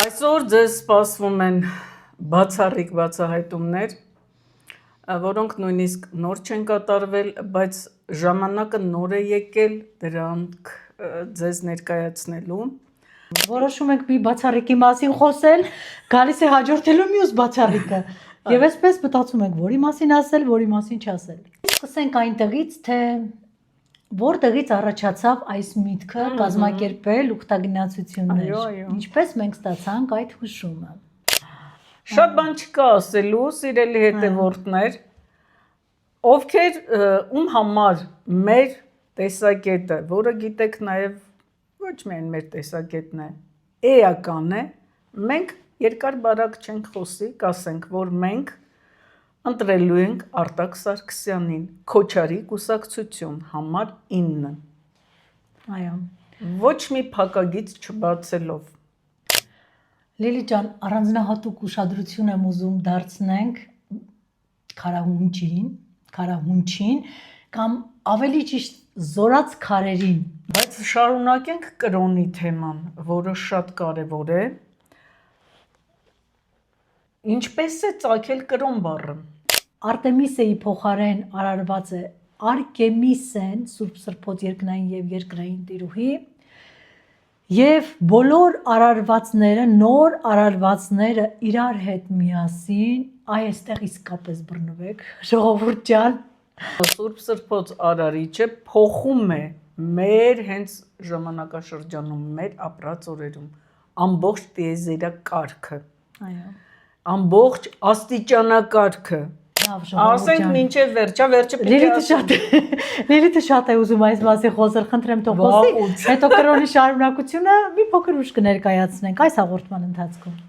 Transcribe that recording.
Այսօր ձեզ սպասվում են բացառիկ բացահայտումներ, որոնք նույնիսկ նոր չեն կատարվել, բայց ժամանակը նոր է եկել դրանք ձեզ ներկայացնելու։ Որոշում ենք մի բացառիկի մասին խոսել, գալիս է հաջորդելու մյուս բացառիկը։ Եվ այսպես մտածում ենք, որի մասին ասել, որի մասին չասել։ Սկսենք այնտեղից, թե որտեղից առաջացավ այս միտքը կազմակերպել ուխտագնացություններ։ Ինչպես մենք ստացանք այդ հուշումը։ Շատ բան չկա ասելու, սիրելի հետևորդներ, ովքեր ում համար մեր տեսակետը, որը գիտեք նաև ոչ միայն մեր տեսակետն է, էական է, մենք երկար բարակ չենք խոսի, կասենք, որ մենք ընտրելու ենք Արտակ Սարգսյանին, Քոչարի կուսակցություն, համար 9։ Այո։ Ոչ մի փակագիծ չբացելով։ Լիլի ջան, առանձնահատուկ ուշադրություն եմ ուզում դարձնենք քարահունչին կամ ավելի ճիշտ զորած քարերին։ Բայց շարունակենք կրոնի թեման, որը շատ կարևոր է։ Ինչպես է ծագել կրոն բառը։ Արտեմիսեի փոխարեն արարված է Արկեմիսեն, Սուրբ Սրբոց երկնային եւ երկրային տիրուհի, եւ բոլոր արարվածները, նոր արարվածները իրար հետ միասին, այստեղ իսկապես բռնվեք, ժողովուրդ ջան, Սուրբ Սրբոց արարիչը փոխում է մեր հենց ժամանակաշրջանում, մեր ապրած օրերում ամբողջ տիեզերակարգը։ Այո։ Ամբողջ աստիճանակարգը։ Ասենք մինչև վերջը Լիլիթը շատ է ուզում այս մասին խոսել, խնդրեմ թող խոսի, հետո կրոնի շարունակությունը մի փոքր ուշ կներկայացնենք այս հաղորդման ընթացքում։